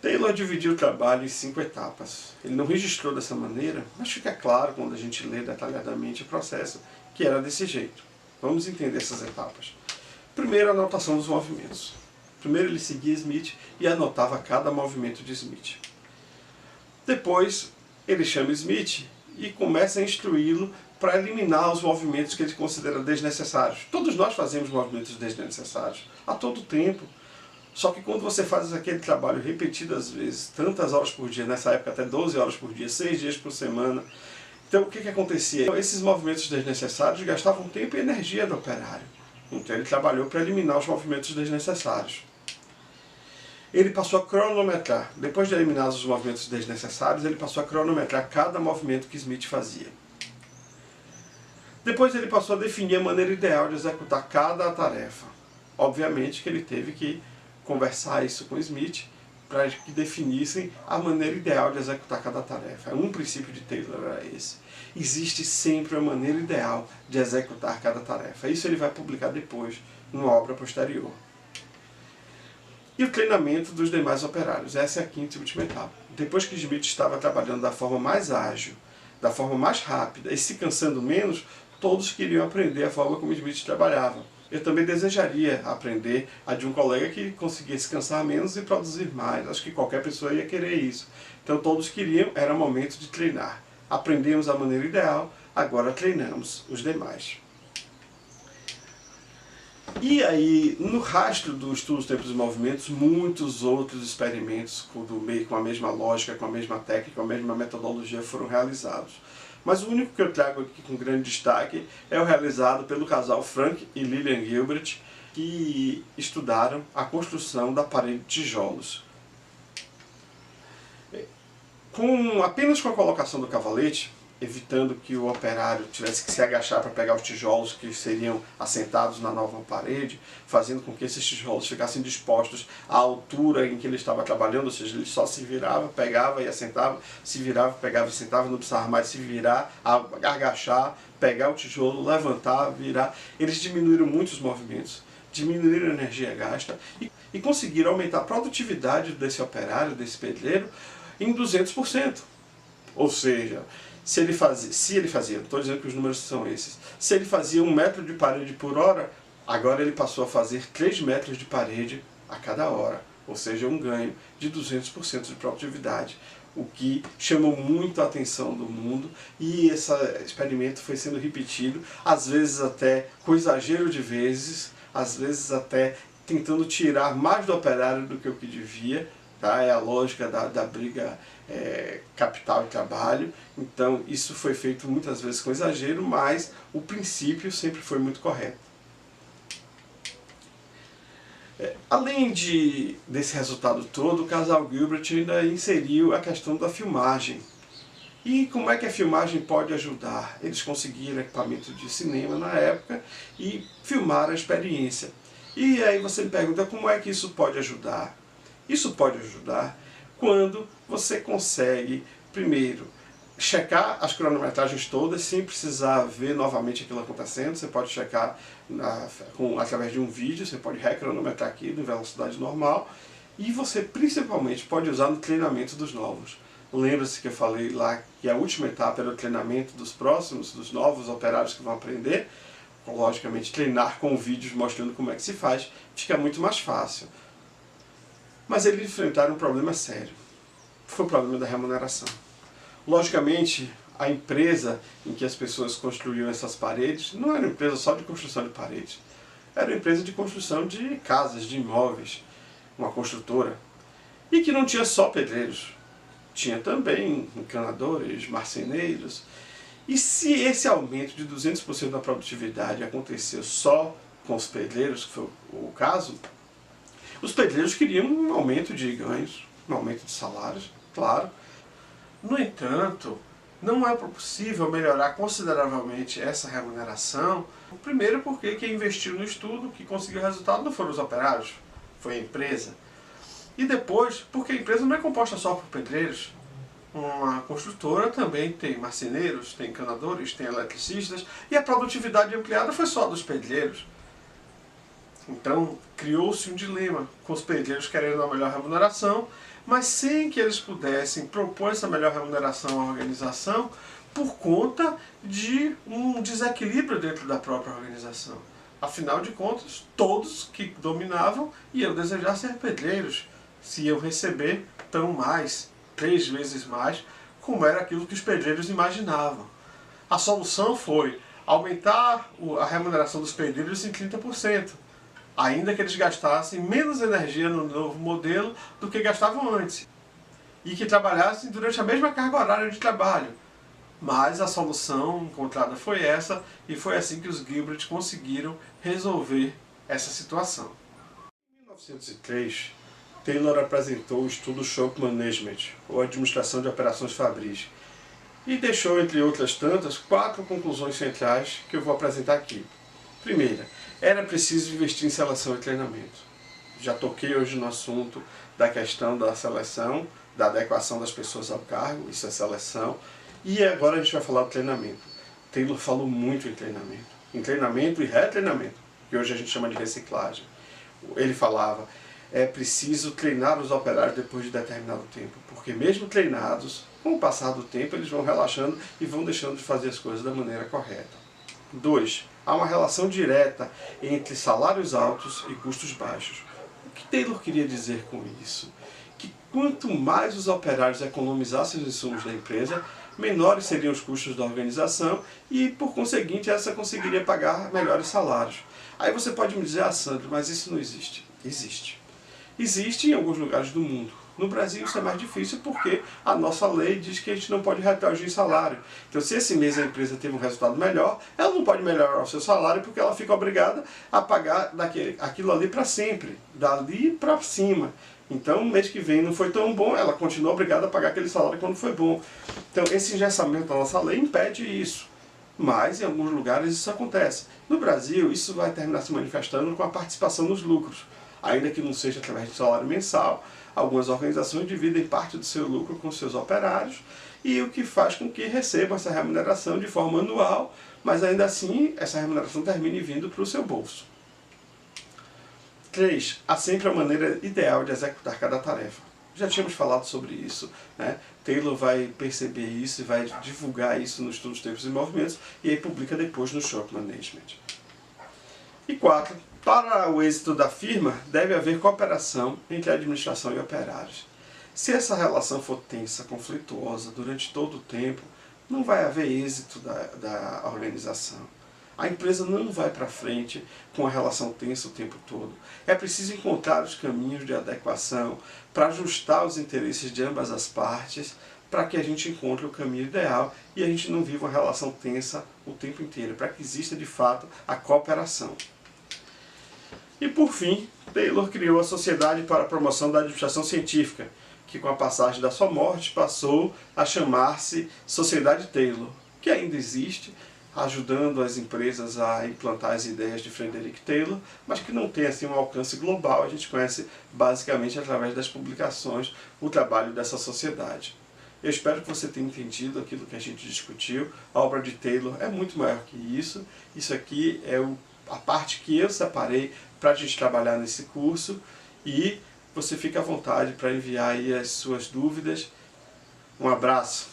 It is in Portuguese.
Taylor dividiu o trabalho em 5 etapas. Ele não registrou dessa maneira, mas fica claro quando a gente lê detalhadamente o processo que era desse jeito. Vamos entender essas etapas. Primeiro, a anotação dos movimentos. Primeiro ele seguia Smith e anotava cada movimento de Smith. Depois ele chama Smith e começa a instruí-lo para eliminar os movimentos que ele considera desnecessários. Todos nós fazemos movimentos desnecessários a todo tempo. Só que quando você faz aquele trabalho repetidas vezes, tantas horas por dia, nessa época até 12 horas por dia, 6 dias por semana, então o que acontecia? Esses movimentos desnecessários gastavam tempo e energia do operário. Então ele trabalhou para eliminar os movimentos desnecessários. Ele passou a cronometrar. Depois de eliminar os movimentos desnecessários, ele passou a cronometrar cada movimento que Smith fazia. Depois ele passou a definir a maneira ideal de executar cada tarefa. Obviamente que ele teve que conversar isso com Smith para que definissem a maneira ideal de executar cada tarefa. Um princípio de Taylor era esse. Existe sempre a maneira ideal de executar cada tarefa. Isso ele vai publicar depois, numa obra posterior. E o treinamento dos demais operários. Essa é a quinta e última etapa. Depois que Smith estava trabalhando da forma mais ágil, da forma mais rápida e se cansando menos, todos queriam aprender a forma como Smith trabalhava. Eu também desejaria aprender a de um colega que conseguia se cansar menos e produzir mais. Acho que qualquer pessoa ia querer isso. Então todos queriam, era momento de treinar. Aprendemos a maneira ideal, agora treinamos os demais. E aí, no rastro do estudo dos tempos e movimentos, muitos outros experimentos com a mesma lógica, com a mesma técnica, com a mesma metodologia foram realizados. Mas o único que eu trago aqui com grande destaque é o realizado pelo casal Frank e Lillian Gilbert, que estudaram a construção da parede de tijolos. Apenas com a colocação do cavalete, evitando que o operário tivesse que se agachar para pegar os tijolos que seriam assentados na nova parede, fazendo com que esses tijolos ficassem dispostos à altura em que ele estava trabalhando, ou seja, ele só se virava, pegava e assentava, se virava, pegava e sentava, não precisava mais se virar, agachar, pegar o tijolo, levantar, virar. Eles diminuíram muito os movimentos, diminuíram a energia gasta e conseguiram aumentar a produtividade desse operário, desse pedreiro, em 200%. Ou seja, se ele fazia, não estou dizendo que os números são esses, se ele fazia 1 metro de parede por hora, agora ele passou a fazer 3 metros de parede a cada hora, ou seja, um ganho de 200% de produtividade, o que chamou muito a atenção do mundo, e esse experimento foi sendo repetido, às vezes até com exagero de vezes, às vezes até tentando tirar mais do operário do que o que devia. Tá? É a lógica da briga capital e trabalho. Então isso foi feito muitas vezes com exagero, mas o princípio sempre foi muito correto. Além desse resultado todo, o casal Gilbert ainda inseriu a questão da filmagem. E como é que a filmagem pode ajudar? Eles conseguiram equipamento de cinema na época e filmaram a experiência. E aí você me pergunta como é que isso pode ajudar? Isso pode ajudar quando você consegue, primeiro, checar as cronometragens todas sem precisar ver novamente aquilo acontecendo. Você pode checar através de um vídeo, você pode recronometrar aqui em velocidade normal. E você principalmente pode usar no treinamento dos novos. Lembra-se que eu falei lá que a última etapa era o treinamento dos próximos, dos novos operários que vão aprender. Logicamente, treinar com vídeos mostrando como é que se faz fica muito mais fácil. Mas eles enfrentaram um problema sério. Foi o problema da remuneração. Logicamente, a empresa em que as pessoas construíam essas paredes não era uma empresa só de construção de paredes. Era uma empresa de construção de casas, de imóveis, uma construtora. E que não tinha só pedreiros. Tinha também encanadores, marceneiros. E se esse aumento de 200% da produtividade aconteceu só com os pedreiros, que foi o caso, os pedreiros queriam um aumento de ganhos, um aumento de salários, claro. No entanto, não é possível melhorar consideravelmente essa remuneração. Primeiro porque quem investiu no estudo, que conseguiu resultado, não foram os operários, foi a empresa. E depois, porque a empresa não é composta só por pedreiros. Uma construtora também tem marceneiros, tem encanadores, tem eletricistas, e a produtividade ampliada foi só dos pedreiros. Então, criou-se um dilema, com os pedreiros querendo uma melhor remuneração, mas sem que eles pudessem propor essa melhor remuneração à organização por conta de um desequilíbrio dentro da própria organização. Afinal de contas, todos que dominavam iam desejar ser pedreiros, se iam receber tão mais, 3 vezes mais, como era aquilo que os pedreiros imaginavam. A solução foi aumentar a remuneração dos pedreiros em 30%. Ainda que eles gastassem menos energia no novo modelo do que gastavam antes, e que trabalhassem durante a mesma carga horária de trabalho. Mas a solução encontrada foi essa, e foi assim que os Gilbert conseguiram resolver essa situação. Em 1903, Taylor apresentou o estudo Shop Management, ou Administração de Operações Fabris, e deixou, entre outras tantas, 4 conclusões centrais que eu vou apresentar aqui. Primeira, era preciso investir em seleção e treinamento. Já toquei hoje no assunto da questão da seleção, da adequação das pessoas ao cargo, isso é seleção, e agora a gente vai falar do treinamento. Taylor falou muito em treinamento e retreinamento, que hoje a gente chama de reciclagem. Ele falava, é preciso treinar os operários depois de determinado tempo, porque mesmo treinados, com o passar do tempo, eles vão relaxando e vão deixando de fazer as coisas da maneira correta. 2. Há uma relação direta entre salários altos e custos baixos. O que Taylor queria dizer com isso? Que quanto mais os operários economizassem os insumos da empresa, menores seriam os custos da organização e, por conseguinte, essa conseguiria pagar melhores salários. Aí você pode me dizer, Sandro, mas isso não existe. Existe. Existe em alguns lugares do mundo. No Brasil isso é mais difícil porque a nossa lei diz que a gente não pode retroagir salário. Então, se esse mês a empresa teve um resultado melhor, ela não pode melhorar o seu salário porque ela fica obrigada a pagar aquilo ali para sempre, dali para cima. Então, mês que vem não foi tão bom, ela continua obrigada a pagar aquele salário quando foi bom. Então, esse engessamento da nossa lei impede isso. Mas, em alguns lugares, isso acontece. No Brasil, isso vai terminar se manifestando com a participação nos lucros. Ainda que não seja através de salário mensal, algumas organizações dividem parte do seu lucro com seus operários, e o que faz com que recebam essa remuneração de forma anual, mas ainda assim essa remuneração termine vindo para o seu bolso. 3. Há sempre a maneira ideal de executar cada tarefa. Já tínhamos falado sobre isso, né? Taylor vai perceber isso e vai divulgar isso no estudo dos tempos e movimentos, e aí publica depois no Shop Management. E 4. Para o êxito da firma, deve haver cooperação entre a administração e operários. Se essa relação for tensa, conflituosa durante todo o tempo, não vai haver êxito da organização. A empresa não vai para frente com a relação tensa o tempo todo. É preciso encontrar os caminhos de adequação para ajustar os interesses de ambas as partes, para que a gente encontre o caminho ideal e a gente não viva uma relação tensa o tempo inteiro, para que exista de fato a cooperação. E por fim, Taylor criou a Sociedade para a Promoção da Administração Científica, que com a passagem da sua morte passou a chamar-se Sociedade Taylor, que ainda existe, ajudando as empresas a implantar as ideias de Frederick Taylor, mas que não tem assim um alcance global. A gente conhece basicamente através das publicações o trabalho dessa sociedade. Eu espero que você tenha entendido aquilo que a gente discutiu. A obra de Taylor é muito maior que isso. Isso aqui é a parte que eu separei para a gente trabalhar nesse curso, e você fica à vontade para enviar aí as suas dúvidas. Um abraço!